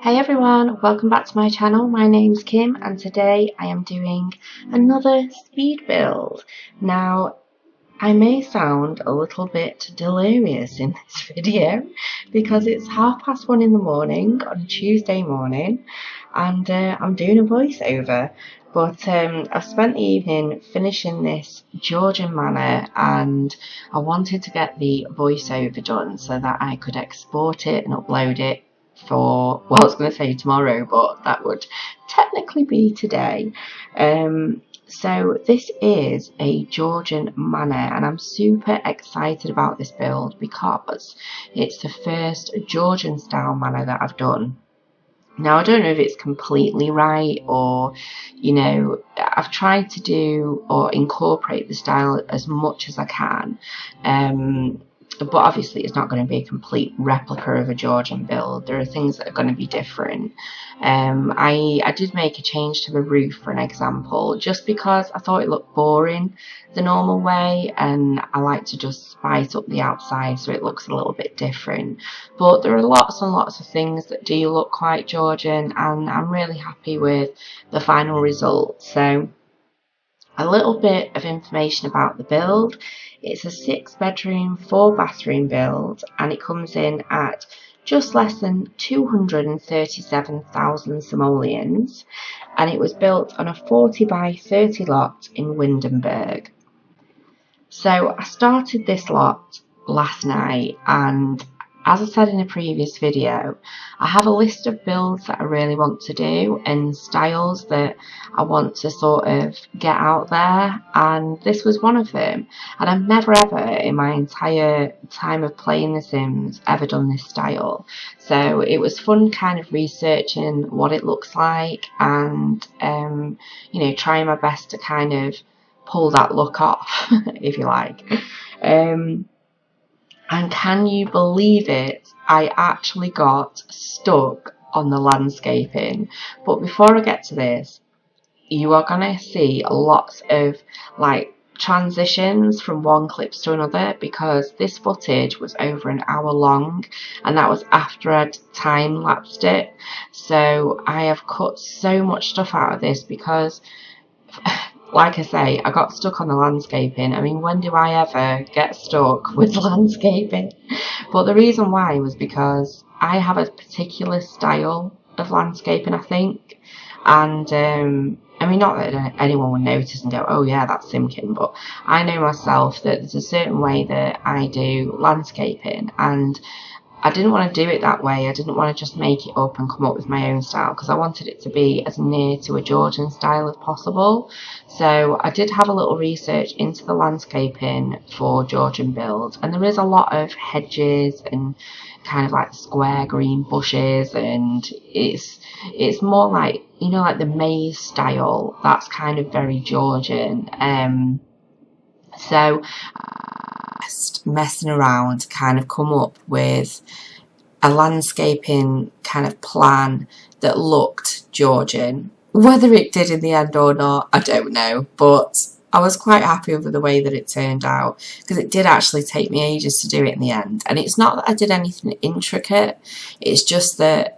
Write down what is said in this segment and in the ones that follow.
Hey everyone, welcome back to my channel. My name's Kim and today I am doing another speed build. Now, I may sound a little bit delirious in this video because it's 1:30 in the morning on a Tuesday morning and I'm doing a voiceover. But I've spent the evening finishing this Georgian Manor and I wanted to get the voiceover done so that I could export it and upload it for, well, I was going to say tomorrow, but that would technically be today. So this is a Georgian Manor and I'm super excited about this build because it's the first Georgian style manor that I've done. Now, I don't know if it's completely right or, I've tried to do or incorporate the style as much as I can. But obviously it's not going to be a complete replica of a Georgian build. There are things that are going to be different. I did make a change to the roof, for an example, just because I thought it looked boring the normal way, and I like to just spice up the outside so it looks a little bit different. But there are lots and lots of things that do look quite Georgian, and I'm really happy with the final result. So, a little bit of information about the build. It's a 6-bedroom, 4-bathroom build, and it comes in at just less than 237,000 simoleons, and it was built on a 40 by 30 lot in Windenburg. So I started this lot last night, and as I said in a previous video, I have a list of builds that I really want to do and styles that I want to sort of get out there, and this was one of them. And I've never ever in my entire time of playing The Sims ever done this style, so it was fun kind of researching what it looks like and trying my best to kind of pull that look off if you like. And can you believe it? I actually got stuck on the landscaping. But before I get to this, you are going to see lots of transitions from one clip to another because this footage was over an hour long and that was after I'd time lapsed it. So I have cut so much stuff out of this because like I say, I got stuck on the landscaping. I mean, when do I ever get stuck with landscaping? But the reason why was because I have a particular style of landscaping, I think. And, I mean, not that anyone would notice and go, oh yeah, that's Simkin, but I know myself that there's a certain way that I do landscaping, and I didn't want to do it that way. I didn't want to just make it up and come up with my own style because I wanted it to be as near to a Georgian style as possible. So I did have a little research into the landscaping for Georgian builds, and there is a lot of hedges and kind of like square green bushes, and it's more like, like the maze style. That's kind of very Georgian. So messing around to kind of come up with a landscaping kind of plan that looked Georgian. Whether it did in the end or not, I don't know, but I was quite happy with the way that it turned out because it did actually take me ages to do it in the end. And it's not that I did anything intricate, it's just that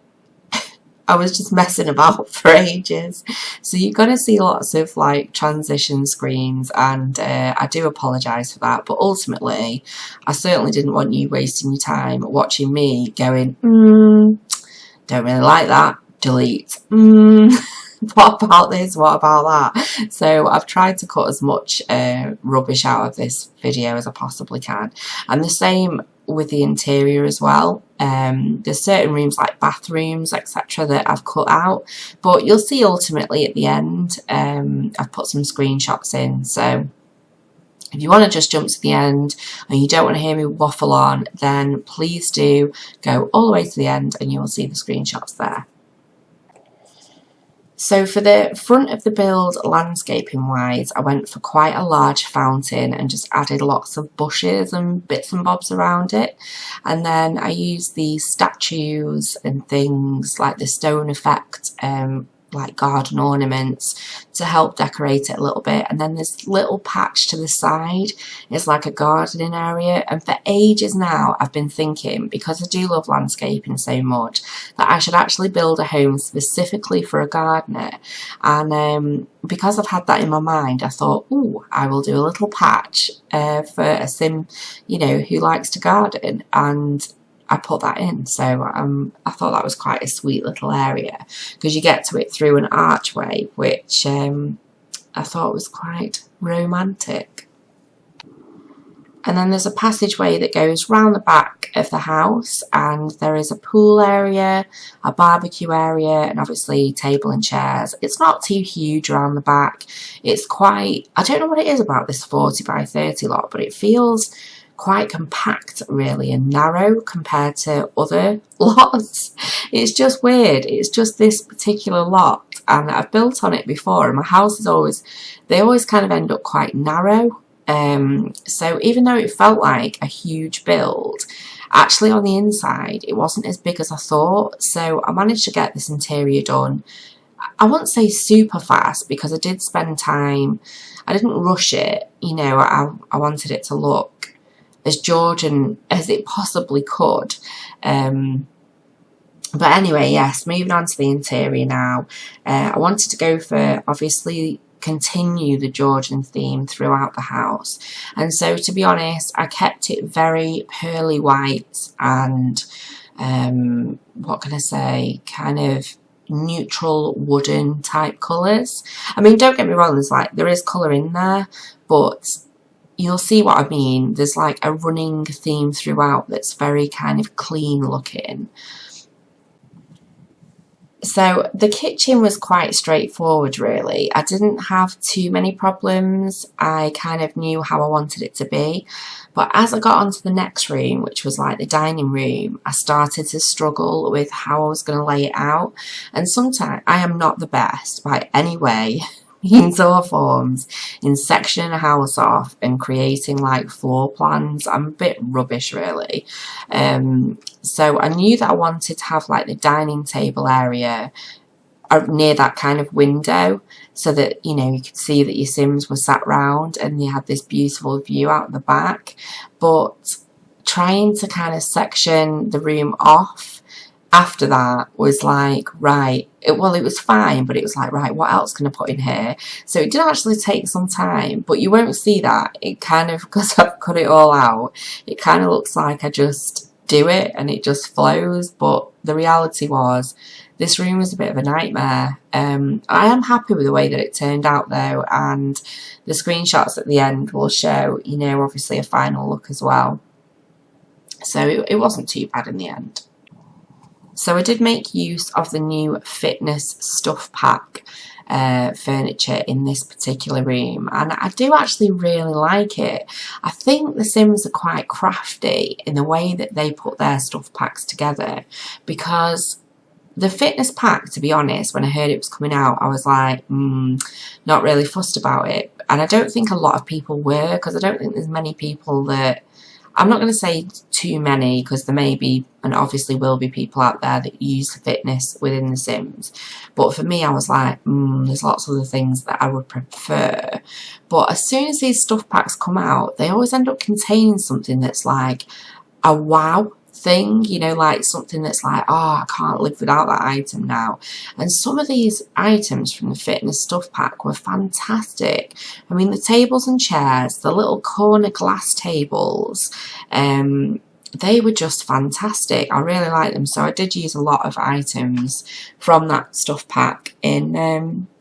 I was just messing about for ages. So you're going to see lots of transition screens, and I do apologise for that, but ultimately I certainly didn't want you wasting your time watching me going, don't really like that, delete, what about this, what about that? So I've tried to cut as much rubbish out of this video as I possibly can, and the same with the interior as well. There's certain rooms like bathrooms, etc., that I've cut out, but you'll see ultimately at the end I've put some screenshots in. So if you want to just jump to the end and you don't want to hear me waffle on, then please do go all the way to the end and you will see the screenshots there. So for the front of the build, landscaping wise, I went for quite a large fountain and just added lots of bushes and bits and bobs around it. And then I used the statues and things like the stone effect like garden ornaments to help decorate it a little bit. And then this little patch to the side is like a gardening area. And for ages now I've been thinking, because I do love landscaping so much, that I should actually build a home specifically for a gardener. And because I've had that in my mind, I thought, oh, I will do a little patch for a sim, you know, who likes to garden, and I put that in. So I thought that was quite a sweet little area, because you get to it through an archway, which I thought was quite romantic. And then there's a passageway that goes round the back of the house, and there is a pool area, a barbecue area, and obviously table and chairs. It's not too huge around the back. It's quite, I don't know what it is about this 40 by 30 lot, but it feels quite compact really, and narrow compared to other lots. It's just weird. It's just this particular lot, and I've built on it before, and my houses they always kind of end up quite narrow. So even though it felt like a huge build, actually on the inside it wasn't as big as I thought. So I managed to get this interior done, I wouldn't say super fast, because I did spend time. I didn't rush it, you know. I wanted it to look as Georgian as it possibly could. But anyway, yes, moving on to the interior now. I wanted to go for, obviously, continue the Georgian theme throughout the house, and so to be honest, I kept it very pearly white and what can I say, kind of neutral wooden type colours. I mean, don't get me wrong, there is colour in there, but you'll see what I mean. There's like a running theme throughout that's very kind of clean looking. So the kitchen was quite straightforward really. I didn't have too many problems. I kind of knew how I wanted it to be. But as I got onto the next room, which was like the dining room, I started to struggle with how I was going to lay it out. And sometimes I am not the best by any way, means or forms, in sectioning a house off and creating like floor plans. I'm a bit rubbish really. So I knew that I wanted to have like the dining table area near that kind of window, so that, you know, you could see that your Sims were sat round and you had this beautiful view out the back. But trying to kind of section the room off after that was like, right, it was fine, but it was like, right, what else can I put in here? So it did actually take some time, but you won't see that. It kind of, because I've cut it all out, it kind of looks like I just do it and it just flows. But the reality was, this room was a bit of a nightmare. I am happy with the way that it turned out though, and the screenshots at the end will show, you know, obviously a final look as well. So it wasn't too bad in the end. So I did make use of the new fitness stuff pack furniture in this particular room, and I do actually really like it. I think the Sims are quite crafty in the way that they put their stuff packs together, because the fitness pack, to be honest, when I heard it was coming out, I was like, not really fussed about it. And I don't think a lot of people were, because I don't think there's many people that, I'm not going to say too many, because there may be, and obviously will be, people out there that use fitness within the Sims. But for me, I was like, there's lots of other things that I would prefer. But as soon as these stuff packs come out, they always end up containing something that's like a wow thing, you know, like something that's like, oh, I can't live without that item now. And some of these items from the fitness stuff pack were fantastic. I mean, the tables and chairs, the little corner glass tables, they were just fantastic. I really like them. So I did use a lot of items from that stuff pack in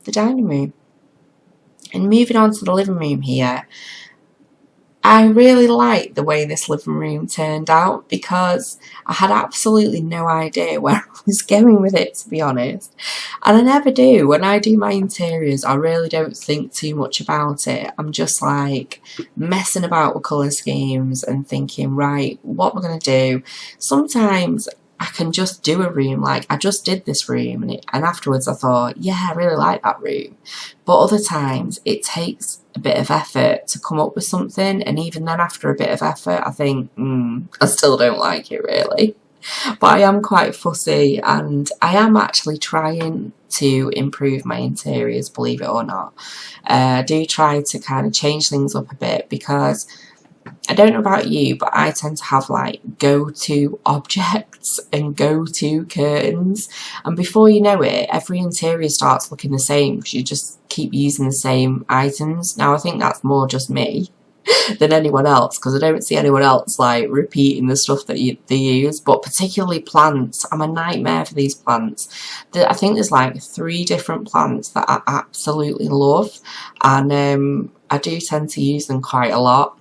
the dining room. And moving on to the living room here, I really liked the way this living room turned out, because I had absolutely no idea where I was going with it, to be honest. And I never do. When I do my interiors, I really don't think too much about it. I'm just like messing about with colour schemes and thinking, right, what we're going to do. Sometimes I can just do a room, like I just did this room, and afterwards I thought, yeah, I really like that room. But other times it takes a bit of effort to come up with something, and even then after a bit of effort I think, I still don't like it really. But I am quite fussy, and I am actually trying to improve my interiors, believe it or not. I do try to kind of change things up a bit, because I don't know about you, but I tend to have like go-to objects and go-to curtains, and before you know it, every interior starts looking the same because you just keep using the same items. Now I think that's more just me than anyone else, because I don't see anyone else like repeating the stuff that they use. But particularly plants, I'm a nightmare for these plants. I think there's like 3 different plants that I absolutely love, and I do tend to use them quite a lot.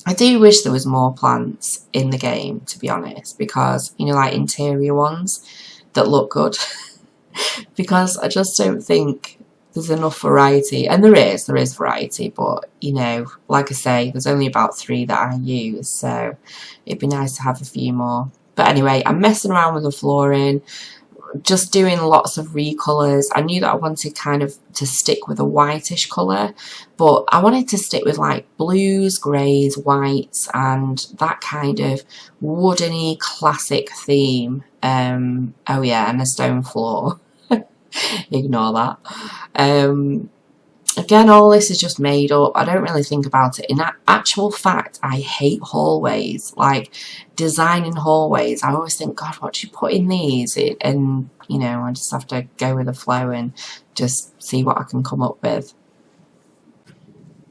I do wish there was more plants in the game, to be honest, because, you know, like interior ones that look good. Because I just don't think there's enough variety. And there is variety, but, you know, like I say, there's only about 3 that I use, so it'd be nice to have a few more. But anyway, I'm messing around with the flooring, just doing lots of recolours. I knew that I wanted kind of to stick with a whitish colour, but I wanted to stick with like blues, greys, whites, and that kind of woodeny classic theme. Oh yeah, and a stone floor. Ignore that. Again, all this is just made up. I don't really think about it. In actual fact, I hate hallways. Like, designing hallways, I always think, God, what do you put in these? And, you know, I just have to go with the flow and just see what I can come up with.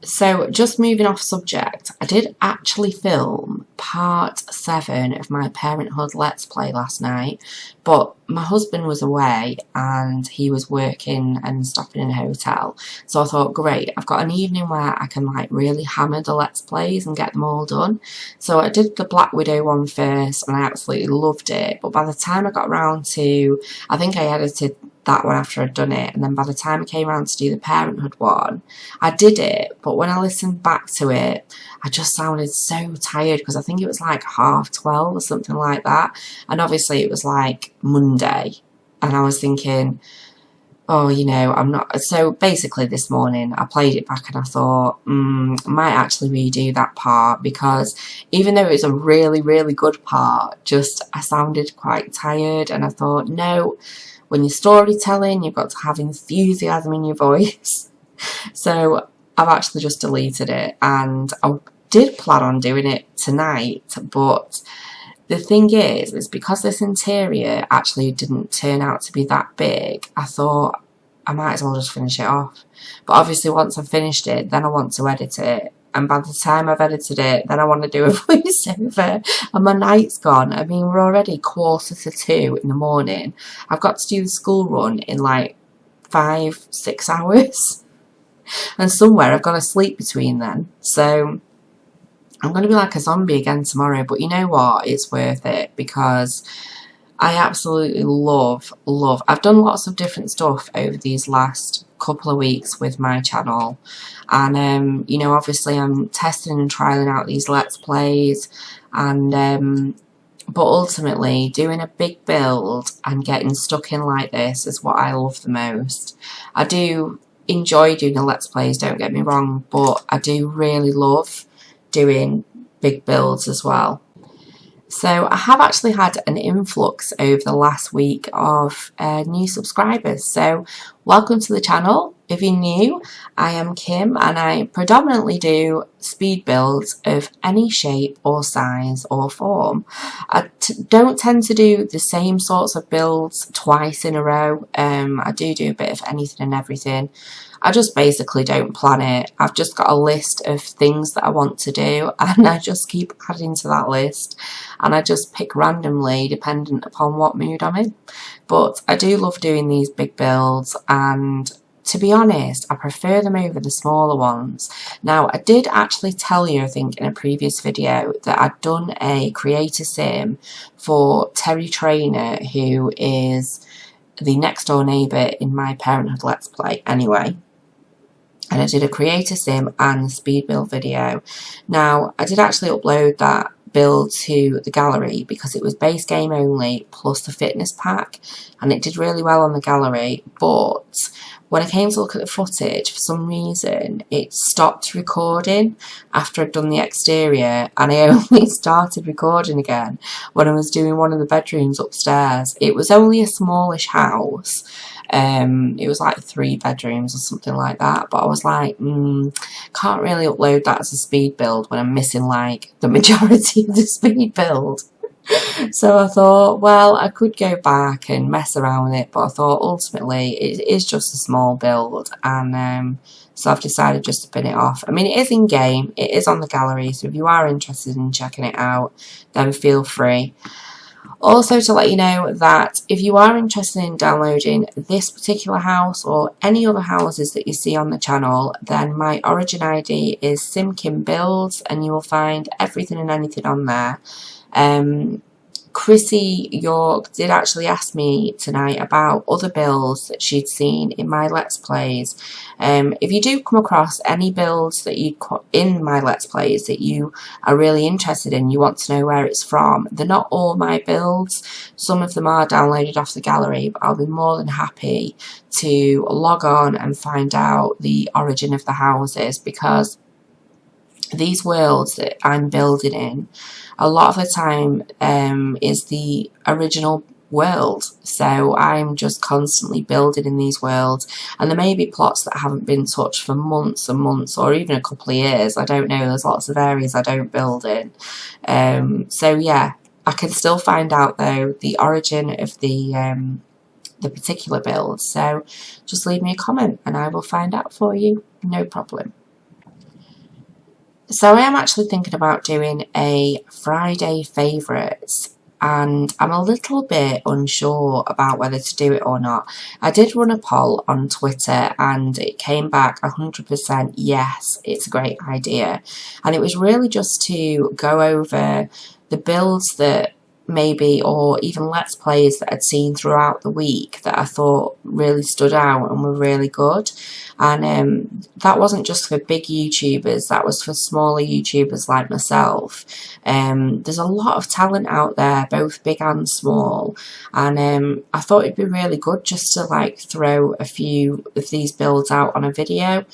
So, just moving off subject, I did actually film part 7 of my Parenthood Let's Play last night, but my husband was away and he was working and stopping in a hotel, so I thought, great, I've got an evening where I can like really hammer the Let's Plays and get them all done. So I did the Black Widow one first and I absolutely loved it, but by the time I got around to, I think I edited that one after I'd done it, and then by the time I came around to do the Parenthood one, I did it, but when I listened back to it, I just sounded so tired, because I think it was like 12:30 or something like that, and obviously it was like Monday, and I was thinking, oh, you know, I'm not. So basically this morning I played it back and I thought, I might actually redo that part, because even though it was a really, really good part, just I sounded quite tired, and I thought, no, when you're storytelling, you've got to have enthusiasm in your voice. So I've actually just deleted it, and I did plan on doing it tonight, but the thing is because this interior actually didn't turn out to be that big, I thought I might as well just finish it off. But obviously once I've finished it, then I want to edit it. And by the time I've edited it, then I want to do a voiceover, and my night's gone. I mean, we're already 1:45 in the morning. I've got to do the school run in like 5-6 hours. And somewhere I've got to sleep between then. So I'm going to be like a zombie again tomorrow. But you know what? It's worth it, because I absolutely love. I've done lots of different stuff over these last couple of weeks with my channel, and you know, obviously I'm testing and trialing out these Let's Plays, and but ultimately doing a big build and getting stuck in like this is what I love the most. I do enjoy doing the Let's Plays, don't get me wrong, but I do really love doing big builds as well. So I have actually had an influx over the last week of new subscribers. So welcome to the channel. If you're new, I am Kim, and I predominantly do speed builds of any shape or size or form. I don't tend to do the same sorts of builds twice in a row. I do a bit of anything and everything. I just basically don't plan it. I've just got a list of things that I want to do, and I just keep adding to that list, and I just pick randomly dependent upon what mood I'm in. But I do love doing these big builds, and to be honest, I prefer them over the smaller ones. Now, I did actually tell you, I think, in a previous video that I'd done a creator sim for Terry Trainer, who is the next door neighbour in my Parenthood Let's Play anyway. and I did a creator sim and speed build video. Now, I did actually upload that build to the gallery because it was base game only plus the fitness pack, and it did really well on the gallery, but when I came to look at the footage, for some reason it stopped recording after I'd done the exterior, and I only started recording again when I was doing one of the bedrooms upstairs. It was only a smallish house. It was like 3 bedrooms or something like that, but I was like, can't really upload that as a speed build when I'm missing like the majority of the speed build. So I thought, well, I could go back and mess around with it, but I thought ultimately it is just a small build, and so I've decided just to bin it off. I mean, it is in game, it is on the gallery, so if you are interested in checking it out, then feel free. Also, to let you know that if you are interested in downloading this particular house or any other houses that you see on the channel, then my origin ID is Simkin Builds, and you will find everything and anything on there. Chrissy York did actually ask me tonight about other builds that she'd seen in my Let's Plays. If you do come across any builds that you in my Let's Plays that you are really interested in, you want to know where it's from, they're not all my builds. Some of them are downloaded off the gallery, but I'll be more than happy to log on and find out the origin of the houses, because these worlds that I'm building in, a lot of the time is the original world, so I'm just constantly building in these worlds, and there may be plots that haven't been touched for months and months, or even a couple of years. I don't know, there's lots of areas I don't build in. So yeah, I can still find out though the origin of the particular build, so just leave me a comment and I will find out for you, no problem. So I am actually thinking about doing a Friday favourites, and I'm a little bit unsure about whether to do it or not. I did run a poll on Twitter and it came back 100% yes, it's a great idea. And it was really just to go over the builds that maybe, or even Let's Plays that I'd seen throughout the week that I thought really stood out and were really good. And that wasn't just for big YouTubers, that was for smaller YouTubers like myself. There's a lot of talent out there, both big and small, and I thought it'd be really good just to like throw a few of these builds out on a video,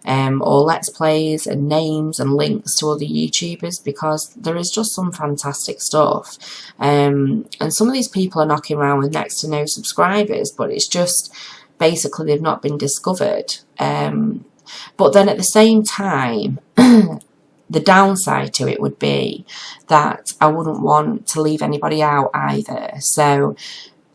or Let's Plays and names and links to other YouTubers, because there is just some fantastic stuff. And some of these people are knocking around with next to no subscribers, but it's just basically they've not been discovered. But then at the same time, the downside to it would be that I wouldn't want to leave anybody out either. So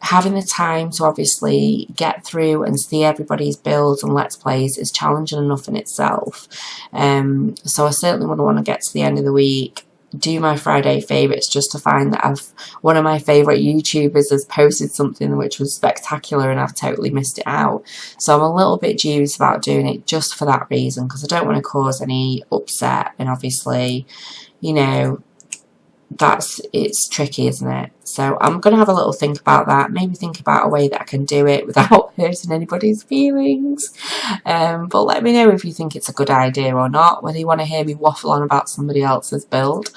having the time to obviously get through and see everybody's builds and Let's Plays is challenging enough in itself. So I certainly wouldn't want to get to the end of the week, do my Friday favourites, just to find that one of my favourite YouTubers has posted something which was spectacular and I've totally missed it out. So I'm a little bit dubious about doing it just for that reason, because I don't want to cause any upset, and obviously, you know, it's tricky, isn't it? So I'm going to have a little think about that, maybe think about a way that I can do it without hurting anybody's feelings. But let me know if you think it's a good idea or not, whether you want to hear me waffle on about somebody else's build.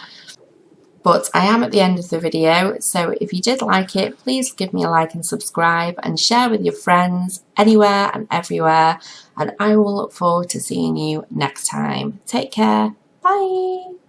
But I am at the end of the video, so if you did like it, please give me a like and subscribe and share with your friends anywhere and everywhere, and I will look forward to seeing you next time. Take care. Bye.